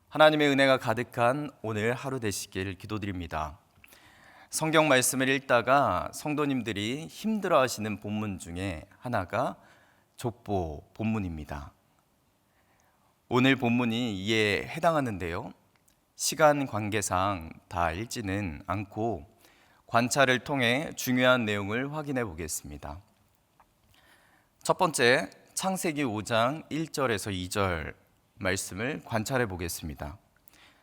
하나님의 은혜가 가득한 오늘 하루 되시길 기도드립니다. 성경 말씀을 읽다가 성도님들이 힘들어하시는 본문 중에 하나가 족보 본문입니다. 오늘 본문이 이에 해당하는데요, 시간 관계상 다 읽지는 않고 관찰을 통해 중요한 내용을 확인해 보겠습니다. 첫 번째, 창세기 5장 1절에서 2절 말씀을 관찰해 보겠습니다.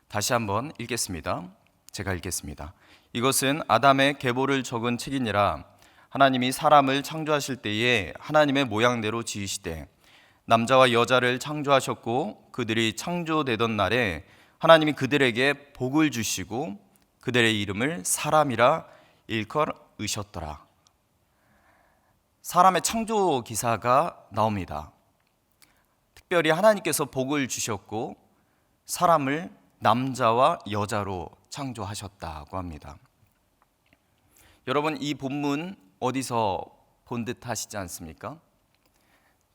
다시 한번 읽겠습니다. 제가 읽겠습니다. 이것은 아담의 계보를 적은 책이니라. 하나님이 사람을 창조하실 때에 하나님의 모양대로 지으시되 남자와 여자를 창조하셨고, 그들이 창조되던 날에 하나님이 그들에게 복을 주시고 그들의 이름을 사람이라 일컬으셨더라. 사람의 창조 기사가 나옵니다. 특별히 하나님께서 복을 주셨고 사람을 남자와 여자로 창조하셨다고 합니다. 여러분, 이 본문 어디서 본 듯 하시지 않습니까?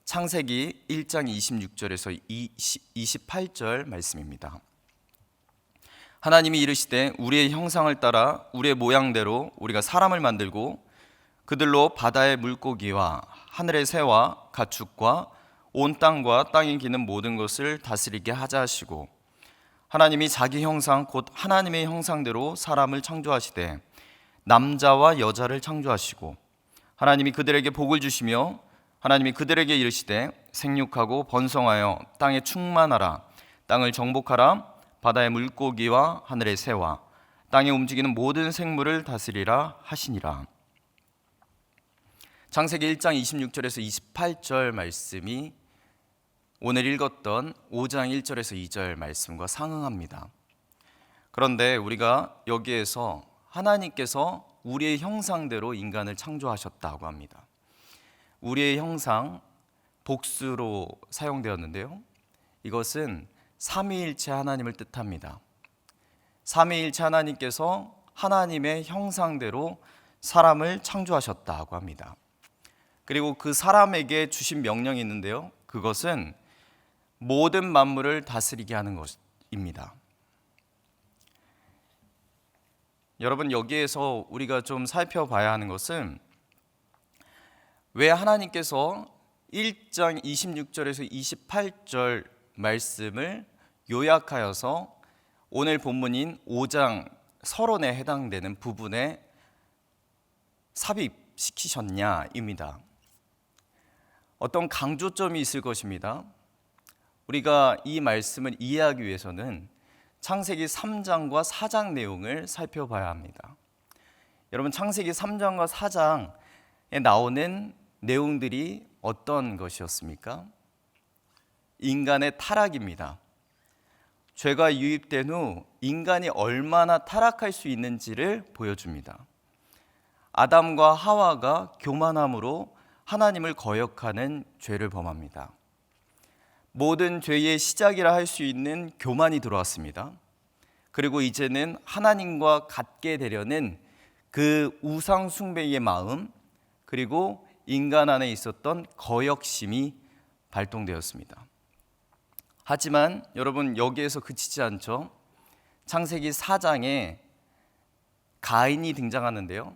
창세기 1장 26절에서 28절 말씀입니다. 하나님이 이르시되 우리의 형상을 따라 우리의 모양대로 우리가 사람을 만들고 그들로 바다의 물고기와 하늘의 새와 가축과 온 땅과 땅에 기는 모든 것을 다스리게 하자 하시고, 하나님이 자기 형상 곧 하나님의 형상대로 사람을 창조하시되 남자와 여자를 창조하시고, 하나님이 그들에게 복을 주시며 하나님이 그들에게 이르시되 생육하고 번성하여 땅에 충만하라. 땅을 정복하라. 바다의 물고기와 하늘의 새와 땅에 움직이는 모든 생물을 다스리라 하시니라. 창세기 1장 26절에서 28절 말씀이 오늘 읽었던 5장 1절에서 2절 말씀과 상응합니다. 그런데 우리가 여기에서 하나님께서 우리의 형상대로 인간을 창조하셨다고 합니다. 우리의 형상, 복수로 사용되었는데요, 이것은 삼위일체 하나님을 뜻합니다. 삼위일체 하나님께서 하나님의 형상대로 사람을 창조하셨다고 합니다. 그리고 그 사람에게 주신 명령이 있는데요, 그것은 모든 만물을 다스리게 하는 것입니다. 여러분, 여기에서 우리가 좀 살펴봐야 하는 것은 왜 하나님께서 1장 26절에서 28절 말씀을 요약하여서 오늘 본문인 5장 서론에 해당되는 부분에 삽입시키셨냐입니다. 어떤 강조점이 있을 것입니다. 우리가 이 말씀을 이해하기 위해서는 창세기 3장과 4장 내용을 살펴봐야 합니다. 여러분, 창세기 3장과 4장에 나오는 내용들이 어떤 것이었습니까? 인간의 타락입니다. 죄가 유입된 후 인간이 얼마나 타락할 수 있는지를 보여줍니다. 아담과 하와가 교만함으로 하나님을 거역하는 죄를 범합니다. 모든 죄의 시작이라 할 수 있는 교만이 들어왔습니다. 그리고 이제는 하나님과 같게 되려는 그 우상 숭배의 마음, 그리고 인간 안에 있었던 거역심이 발동되었습니다. 하지만 여러분, 여기에서 그치지 않죠. 창세기 4장에 가인이 등장하는데요,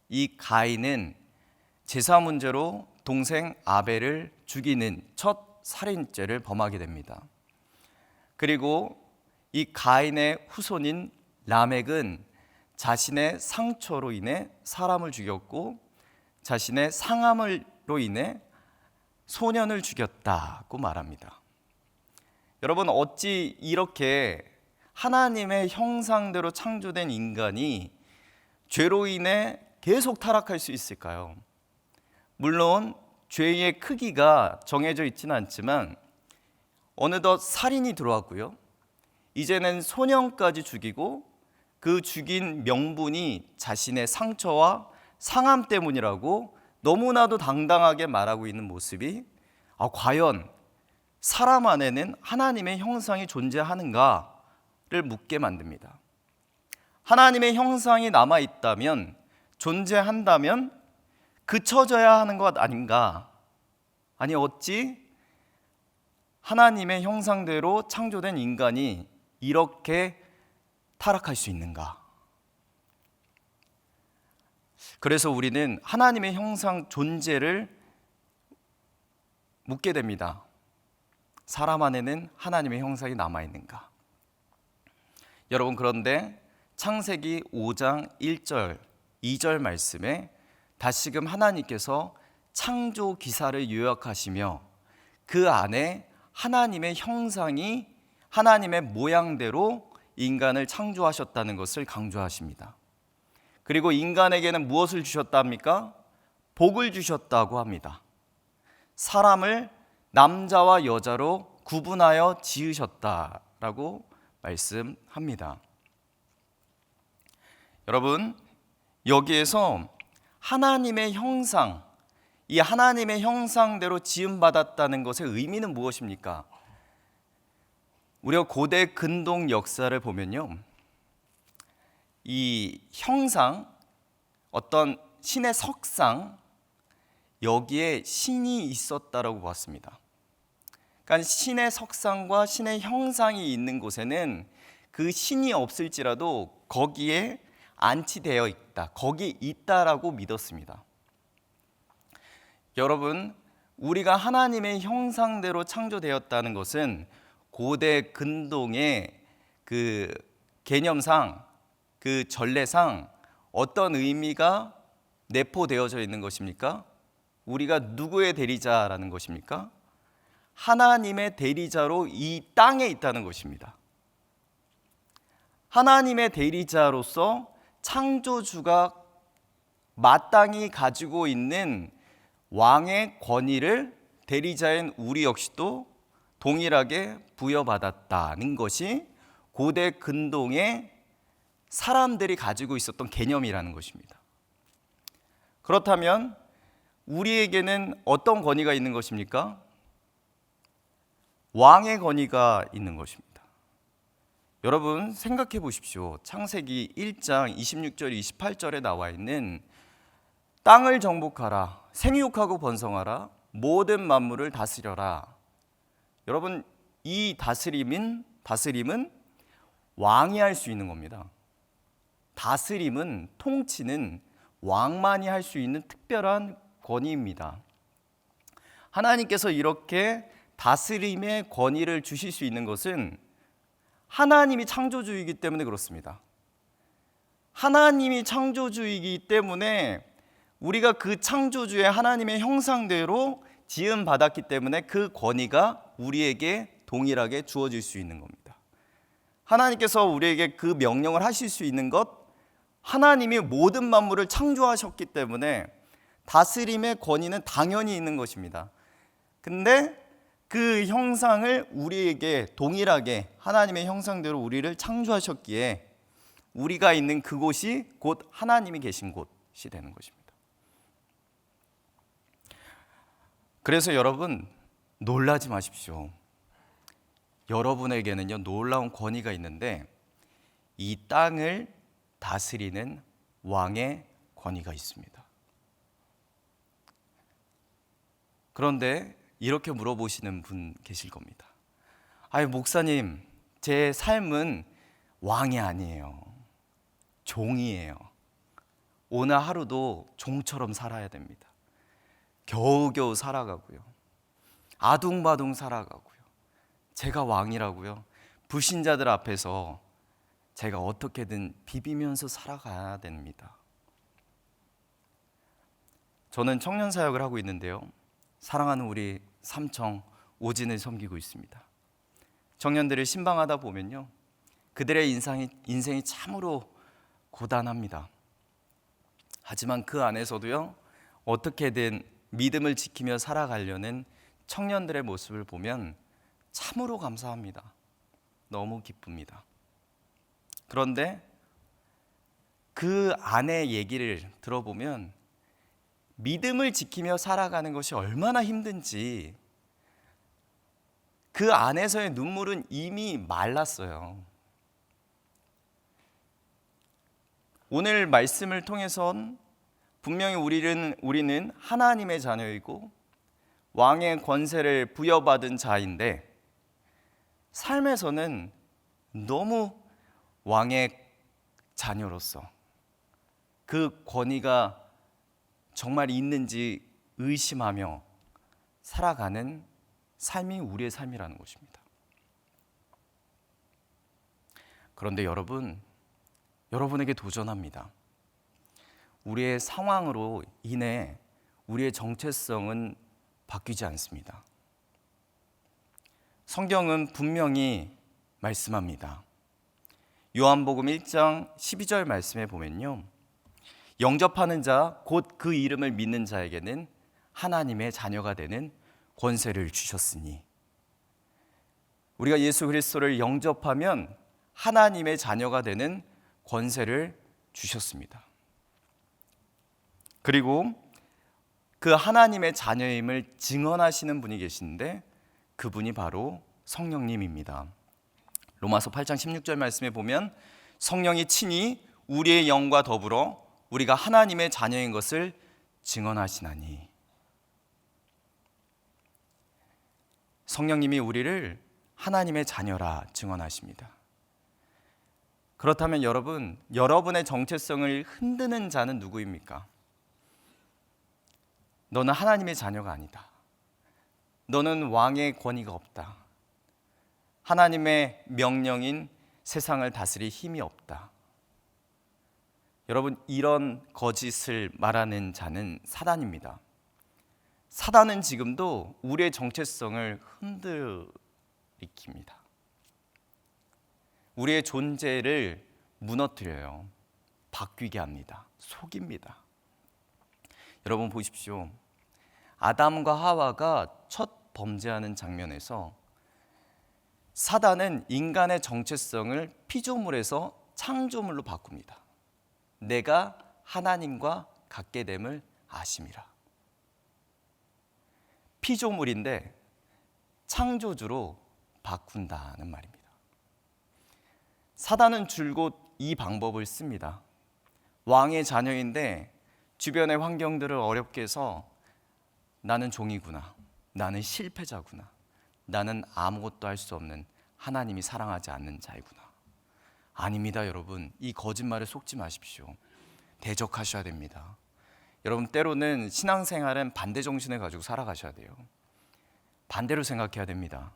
이 가인은 제사 문제로 동생 아벨을 죽이는 첫 살인죄를 범하게 됩니다. 그리고 이 가인의 후손인 라멕은 자신의 상처로 인해 사람을 죽였고 자신의 상함으로 인해 소년을 죽였다고 말합니다. 여러분, 어찌 이렇게 하나님의 형상대로 창조된 인간이 죄로 인해 계속 타락할 수 있을까요? 물론 죄의 크기가 정해져 있지는 않지만 어느덧 살인이 들어왔고요, 이제는 소년까지 죽이고 그 죽인 명분이 자신의 상처와 상함 때문이라고 너무나도 당당하게 말하고 있는 모습이 과연 사람 안에는 하나님의 형상이 존재하는가를 묻게 만듭니다. 하나님의 형상이 남아있다면, 존재한다면 그쳐져야 하는 것 아닌가? 아니, 어찌 하나님의 형상대로 창조된 인간이 이렇게 타락할 수 있는가? 그래서 우리는 하나님의 형상 존재를 묻게 됩니다. 사람 안에는 하나님의 형상이 남아있는가? 여러분, 그런데 창세기 5장 1절, 2절 말씀에 다시금 하나님께서 창조 기사를 요약하시며 그 안에 하나님의 형상이 하나님의 모양대로 인간을 창조하셨다는 것을 강조하십니다. 그리고 인간에게는 무엇을 주셨답니까? 복을 주셨다고 합니다. 사람을 남자와 여자로 구분하여 지으셨다라고 말씀합니다. 여러분, 여기에서 하나님의 형상, 이 하나님의 형상대로 지음받았다는 것의 의미는 무엇입니까? 우리가 고대 근동 역사를 보면요, 이 형상, 어떤 신의 석상, 여기에 신이 있었다라고 봤습니다. 그러니까 신의 석상과 신의 형상이 있는 곳에는 그 신이 없을지라도 거기에 안치되어 있다, 거기 있다라고 믿었습니다. 여러분, 우리가 하나님의 형상대로 창조되었다는 것은 고대 근동의 그 개념상, 그 전례상 어떤 의미가 내포되어져 있는 것입니까? 우리가 누구의 대리자라는 것입니까? 하나님의 대리자로 이 땅에 있다는 것입니다. 하나님의 대리자로서 창조주가 마땅히 가지고 있는 왕의 권위를 대리자인 우리 역시도 동일하게 부여받았다는 것이 고대 근동의 사람들이 가지고 있었던 개념이라는 것입니다. 그렇다면 우리에게는 어떤 권위가 있는 것입니까? 왕의 권위가 있는 것입니다. 여러분, 생각해 보십시오. 창세기 1장 26절 28절에 나와 있는 땅을 정복하라, 생육하고 번성하라, 모든 만물을 다스려라. 여러분, 이 다스림은 왕이 할 수 있는 겁니다. 다스림은, 통치는 왕만이 할 수 있는 특별한 권위입니다. 하나님께서 이렇게 다스림의 권위를 주실 수 있는 것은 하나님이 창조주이기 때문에 그렇습니다. 하나님이 창조주이기 때문에 우리가 그 창조주의 하나님의 형상대로 지음받았기 때문에 그 권위가 우리에게 동일하게 주어질 수 있는 겁니다. 하나님께서 우리에게 그 명령을 하실 수 있는 것, 하나님이 모든 만물을 창조하셨기 때문에 다스림의 권위는 당연히 있는 것입니다. 근데 그 형상을 우리에게 동일하게 하나님의 형상대로 우리를 창조하셨기에 우리가 있는 그곳이 곧 하나님이 계신 곳이 되는 것입니다. 그래서 여러분, 놀라지 마십시오. 여러분에게는요, 놀라운 권위가 있는데 이 땅을 다스리는 왕의 권위가 있습니다. 그런데 이렇게 물어보시는 분 계실 겁니다. 아유, 목사님, 제 삶은 왕이 아니에요. 종이에요. 오늘 하루도 종처럼 살아야 됩니다. 겨우겨우 살아가고요. 아둥바둥 살아가고요. 제가 왕이라고요? 불신자들 앞에서 제가 어떻게든 비비면서 살아가야 됩니다. 저는 청년 사역을 하고 있는데요, 사랑하는 우리 삼청 오진을 섬기고 있습니다. 청년들을 신방하다 보면요, 그들의 인생이 참으로 고단합니다. 하지만 그 안에서도요, 어떻게든 믿음을 지키며 살아가려는 청년들의 모습을 보면 참으로 감사합니다. 너무 기쁩니다. 그런데 그 안의 얘기를 들어보면 믿음을 지키며 살아가는 것이 얼마나 힘든지, 그 안에서의 눈물은 이미 말랐어요. 오늘 말씀을 통해선 분명히 우리는 하나님의 자녀이고 왕의 권세를 부여받은 자인데 삶에서는 너무 왕의 자녀로서 그 권위가 정말 있는지 의심하며 살아가는 삶이 우리의 삶이라는 것입니다. 그런데 여러분에게 도전합니다. 우리의 상황으로 인해 우리의 정체성은 바뀌지 않습니다. 성경은 분명히 말씀합니다. 요한복음 1장 12절 말씀에 보면요, 영접하는 자 곧 그 이름을 믿는 자에게는 하나님의 자녀가 되는 권세를 주셨으니, 우리가 예수 그리스도를 영접하면 하나님의 자녀가 되는 권세를 주셨습니다. 그리고 그 하나님의 자녀임을 증언하시는 분이 계신데 그분이 바로 성령님입니다. 로마서 8장 16절 말씀에 보면 성령이 친히 우리의 영과 더불어 우리가 하나님의 자녀인 것을 증언하시나니, 성령님이 우리를 하나님의 자녀라 증언하십니다. 그렇다면 여러분의 정체성을 흔드는 자는 누구입니까? 너는 하나님의 자녀가 아니다. 너는 왕의 권위가 없다. 하나님의 명령인 세상을 다스릴 힘이 없다. 여러분, 이런 거짓을 말하는 자는 사단입니다. 사단은 지금도 우리의 정체성을 흔들리킵니다. 우리의 존재를 무너뜨려요. 바뀌게 합니다. 속입니다. 여러분 보십시오. 아담과 하와가 첫 범죄하는 장면에서 사단은 인간의 정체성을 피조물에서 창조물로 바꿉니다. 내가 하나님과 같게 됨을 아심이라. 피조물인데 창조주로 바꾼다는 말입니다. 사단은 줄곧 이 방법을 씁니다. 왕의 자녀인데 주변의 환경들을 어렵게 해서 나는 종이구나, 나는 실패자구나, 나는 아무것도 할 수 없는, 하나님이 사랑하지 않는 자이구나. 아닙니다. 여러분, 이 거짓말에 속지 마십시오. 대적하셔야 됩니다. 여러분, 때로는 신앙생활은 반대 정신을 가지고 살아가셔야 돼요. 반대로 생각해야 됩니다.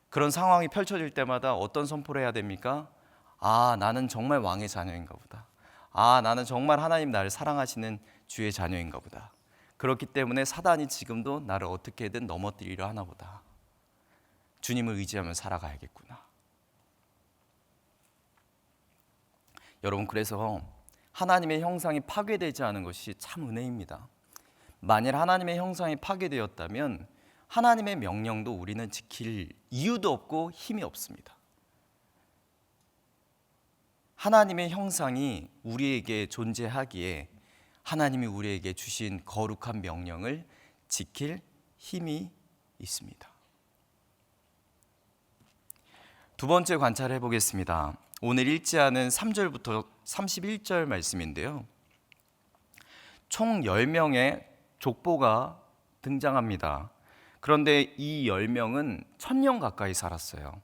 그런 상황이 펼쳐질 때마다 어떤 선포를 해야 됩니까? 아, 나는 정말 왕의 자녀인가 보다. 아, 나는 정말 하나님 나를 사랑하시는 주의 자녀인가 보다. 그렇기 때문에 사단이 지금도 나를 어떻게든 넘어뜨리려 하나 보다. 주님을 의지하며 살아가야겠구나. 여러분, 그래서 하나님의 형상이 파괴되지 않은 것이 참 은혜입니다. 만일 하나님의 형상이 파괴되었다면 하나님의 명령도 우리는 지킬 이유도 없고 힘이 없습니다. 하나님의 형상이 우리에게 존재하기에 하나님이 우리에게 주신 거룩한 명령을 지킬 힘이 있습니다. 두 번째 관찰해 보겠습니다. 오늘 읽지 않은 3절부터 31절 말씀인데요, 총 10명의 족보가 등장합니다. 그런데 이 10명은 1000년 가까이 살았어요.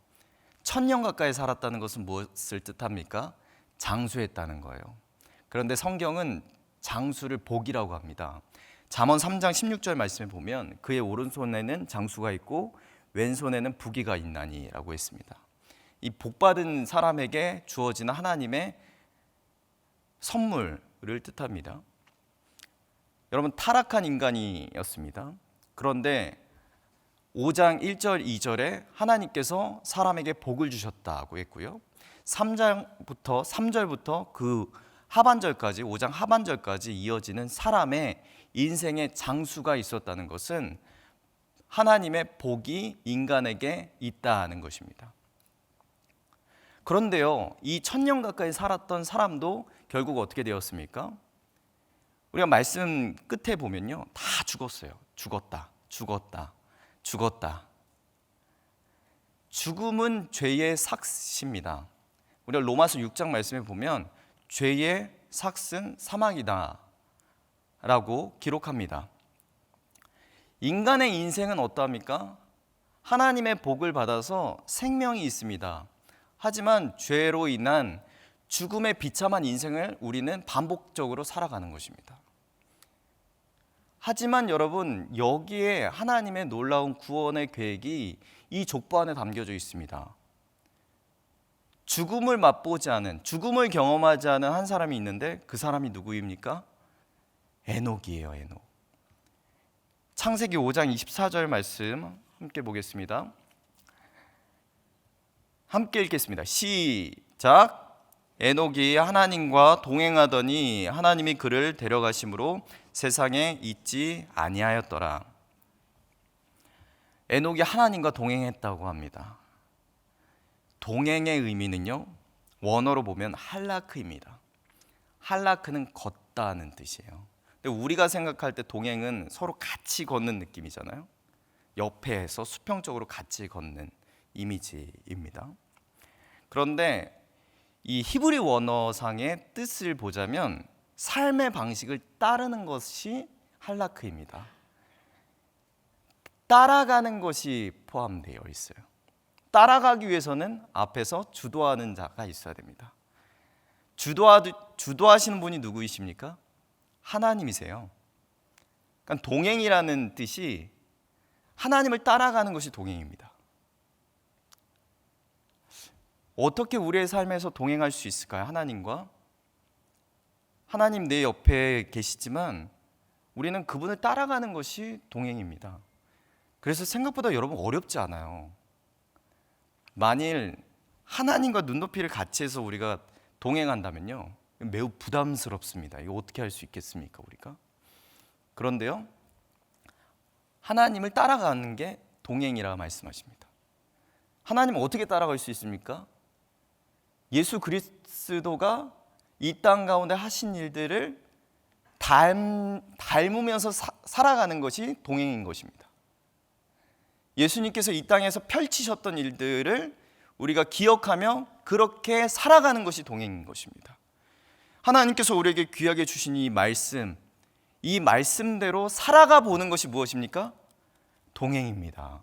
1000년 가까이 살았다는 것은 무엇을 뜻합니까? 장수했다는 거예요. 그런데 성경은 장수를 복이라고 합니다. 잠언 3장 16절 말씀에 보면 그의 오른손에는 장수가 있고 왼손에는 부귀가 있나니 라고 했습니다. 이 복받은 사람에게 주어지는 하나님의 선물을 뜻합니다. 여러분, 타락한 인간이었습니다. 그런데 5장 1절 2절에 하나님께서 사람에게 복을 주셨다고 했고요, 3절부터 그 하반절까지, 5장 하반절까지 이어지는 사람의 인생의 장수가 있었다는 것은 하나님의 복이 인간에게 있다는 것입니다. 그런데요, 이 1000년 가까이 살았던 사람도 결국 어떻게 되었습니까? 우리가 말씀 끝에 보면요, 다 죽었어요. 죽었다. 죽음은 죄의 삭시입니다. 우리가 로마서 6장 말씀에 보면 죄의 삭은 사망이다 라고 기록합니다. 인간의 인생은 어떠합니까? 하나님의 복을 받아서 생명이 있습니다. 하지만 죄로 인한 죽음의 비참한 인생을 우리는 반복적으로 살아가는 것입니다. 하지만 여러분, 여기에 하나님의 놀라운 구원의 계획이 이 족보 안에 담겨져 있습니다. 죽음을 맛보지 않은, 죽음을 경험하지 않은 한 사람이 있는데 그 사람이 누구입니까? 에녹이에요. 에녹. 창세기 5장 24절 말씀 함께 보겠습니다. 함께 읽겠습니다. 시작. 에녹이 하나님과 동행하더니 하나님이 그를 데려가심으로 세상에 있지 아니하였더라. 에녹이 하나님과 동행했다고 합니다. 동행의 의미는요, 원어로 보면 할라크입니다. 할라크는 걷다는 뜻이에요. 근데 우리가 생각할 때 동행은 서로 같이 걷는 느낌이잖아요. 옆에서 수평적으로 같이 걷는 이미지입니다. 그런데 이 히브리 원어상의 뜻을 보자면 삶의 방식을 따르는 것이 할라크입니다. 따라가는 것이 포함되어 있어요. 따라가기 위해서는 앞에서 주도하는 자가 있어야 됩니다. 주도하시는 분이 누구이십니까? 하나님이세요. 그러니까 동행이라는 뜻이 하나님을 따라가는 것이 동행입니다. 어떻게 우리의 삶에서 동행할 수 있을까요? 하나님과? 하나님 내 옆에 계시지만 우리는 그분을 따라가는 것이 동행입니다. 그래서 생각보다 여러분 어렵지 않아요. 만일 하나님과 눈높이를 같이 해서 우리가 동행한다면요, 매우 부담스럽습니다. 이거 어떻게 할 수 있겠습니까, 우리가? 그런데요, 하나님을 따라가는 게 동행이라 말씀하십니다. 하나님은 어떻게 따라갈 수 있습니까? 예수 그리스도가 이 땅 가운데 하신 일들을 닮으면서 살아가는 것이 동행인 것입니다. 예수님께서 이 땅에서 펼치셨던 일들을 우리가 기억하며 그렇게 살아가는 것이 동행인 것입니다. 하나님께서 우리에게 귀하게 주신 이 말씀대로 살아가 보는 것이 무엇입니까? 동행입니다.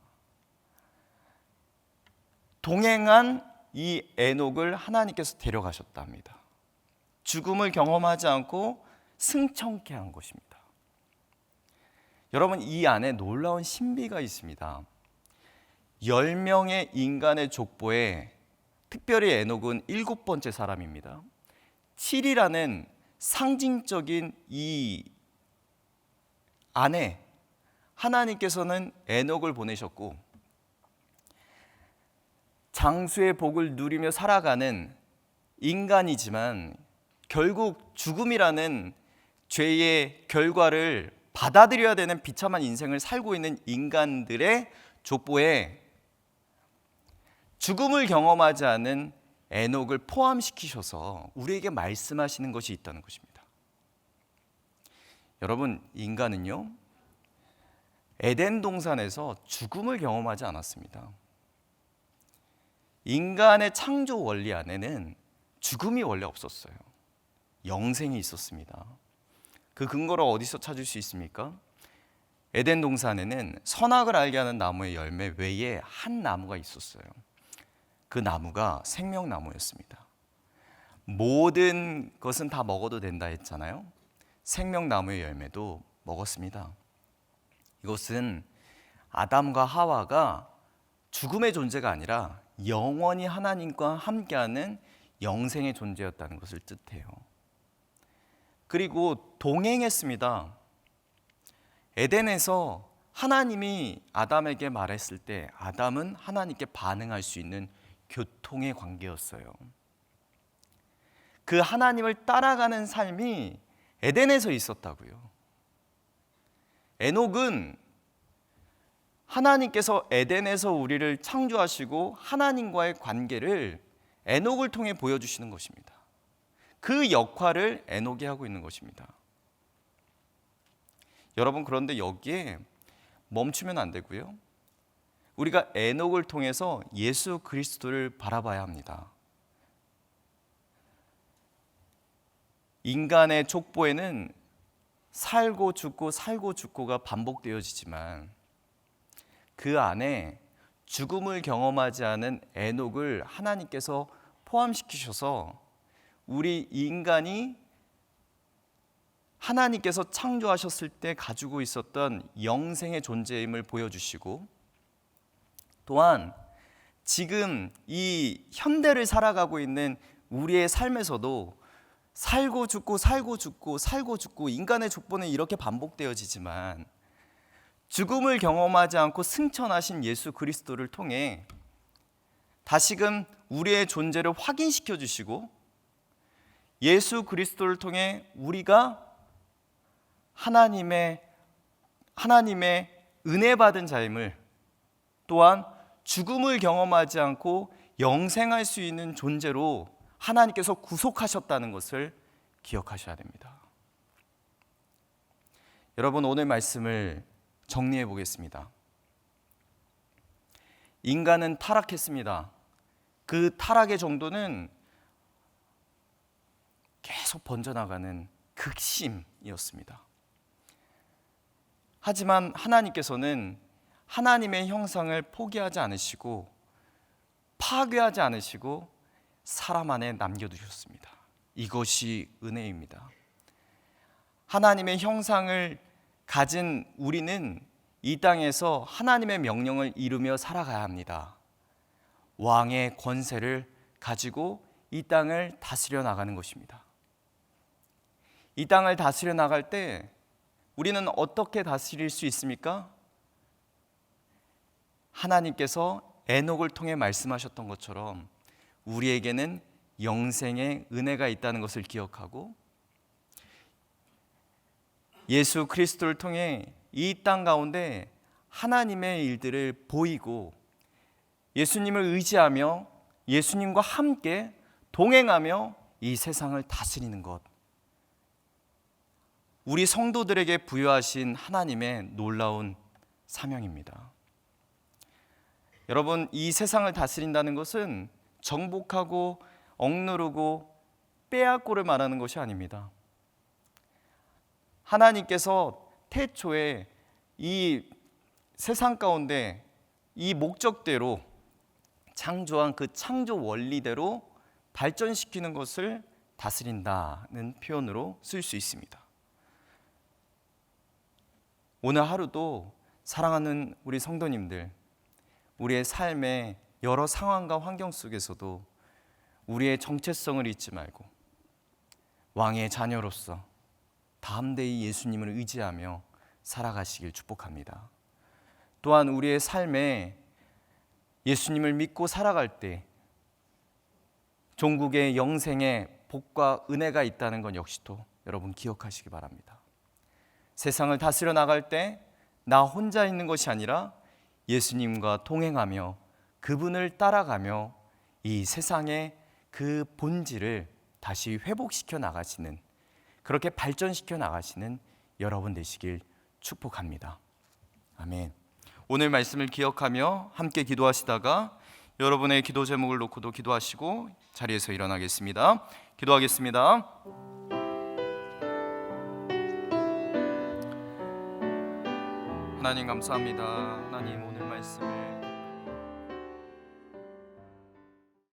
동행한 이 에녹을 하나님께서 데려가셨다 합니다. 죽음을 경험하지 않고 승천케 한 것입니다. 여러분, 이 안에 놀라운 신비가 있습니다. 10명의 인간의 족보에 특별히 에녹은 7번째 사람입니다. 7이라는 상징적인 이 안에 하나님께서는 에녹을 보내셨고 장수의 복을 누리며 살아가는 인간이지만 결국 죽음이라는 죄의 결과를 받아들여야 되는 비참한 인생을 살고 있는 인간들의 족보에 죽음을 경험하지 않은 에녹을 포함시키셔서 우리에게 말씀하시는 것이 있다는 것입니다. 여러분, 인간은요, 에덴 동산에서 죽음을 경험하지 않았습니다. 인간의 창조 원리 안에는 죽음이 원래 없었어요. 영생이 있었습니다. 그 근거를 어디서 찾을 수 있습니까? 에덴 동산에는 선악을 알게 하는 나무의 열매 외에 한 나무가 있었어요. 그 나무가 생명나무였습니다. 모든 것은 다 먹어도 된다 했잖아요. 생명나무의 열매도 먹었습니다. 이것은 아담과 하와가 죽음의 존재가 아니라 영원히 하나님과 함께하는 영생의 존재였다는 것을 뜻해요. 그리고 동행했습니다. 에덴에서 하나님이 아담에게 말했을 때 아담은 하나님께 반응할 수 있는 교통의 관계였어요. 그 하나님을 따라가는 삶이 에덴에서 있었다고요. 에녹은 하나님께서 에덴에서 우리를 창조하시고 하나님과의 관계를 에녹을 통해 보여주시는 것입니다. 그 역할을 에녹이 하고 있는 것입니다. 여러분, 그런데 여기에 멈추면 안 되고요. 우리가 에녹을 통해서 예수 그리스도를 바라봐야 합니다. 인간의 족보에는 살고 죽고 살고 죽고가 반복되어지지만 그 안에 죽음을 경험하지 않은 에녹을 하나님께서 포함시키셔서 우리 인간이 하나님께서 창조하셨을 때 가지고 있었던 영생의 존재임을 보여주시고, 또한 지금 이 현대를 살아가고 있는 우리의 삶에서도 살고 죽고 살고 죽고 살고 죽고, 인간의 족보는 이렇게 반복되어지지만 죽음을 경험하지 않고 승천하신 예수 그리스도를 통해 다시금 우리의 존재를 확인시켜 주시고, 예수 그리스도를 통해 우리가 하나님의 은혜 받은 자임을, 또한 죽음을 경험하지 않고 영생할 수 있는 존재로 하나님께서 구속하셨다는 것을 기억하셔야 됩니다. 여러분, 오늘 말씀을 정리해 보겠습니다. 인간은 타락했습니다. 그 타락의 정도는 계속 번져나가는 극심이었습니다. 하지만 하나님께서는 하나님의 형상을 포기하지 않으시고 파괴하지 않으시고 사람 안에 남겨두셨습니다. 이것이 은혜입니다. 하나님의 형상을 가진 우리는 이 땅에서 하나님의 명령을 이루며 살아가야 합니다. 왕의 권세를 가지고 이 땅을 다스려 나가는 것입니다. 이 땅을 다스려 나갈 때 우리는 어떻게 다스릴 수 있습니까? 하나님께서 에녹을 통해 말씀하셨던 것처럼 우리에게는 영생의 은혜가 있다는 것을 기억하고, 예수 그리스도를 통해 이 땅 가운데 하나님의 일들을 보이고 예수님을 의지하며 예수님과 함께 동행하며 이 세상을 다스리는 것, 우리 성도들에게 부여하신 하나님의 놀라운 사명입니다. 여러분, 이 세상을 다스린다는 것은 정복하고 억누르고 빼앗고를 말하는 것이 아닙니다. 하나님께서 태초에 이 세상 가운데 이 목적대로 창조한 그 창조 원리대로 발전시키는 것을 다스린다는 표현으로 쓸 수 있습니다. 오늘 하루도 사랑하는 우리 성도님들, 우리의 삶의 여러 상황과 환경 속에서도 우리의 정체성을 잊지 말고 왕의 자녀로서 담대히 예수님을 의지하며 살아가시길 축복합니다. 또한 우리의 삶에 예수님을 믿고 살아갈 때 종국의 영생의 복과 은혜가 있다는 것 역시도 여러분 기억하시기 바랍니다. 세상을 다스려 나갈 때 나 혼자 있는 것이 아니라 예수님과 동행하며 그분을 따라가며 이 세상의 그 본질을 다시 회복시켜 나가시는, 그렇게 발전시켜 나가시는 여러분 되시길 축복합니다. 아멘. 오늘 말씀을 기억하며 함께 기도하시다가 여러분의 기도 제목을 놓고도 기도하시고 자리에서 일어나겠습니다. 기도하겠습니다. 하나님 감사합니다. 하나님 오늘 말씀을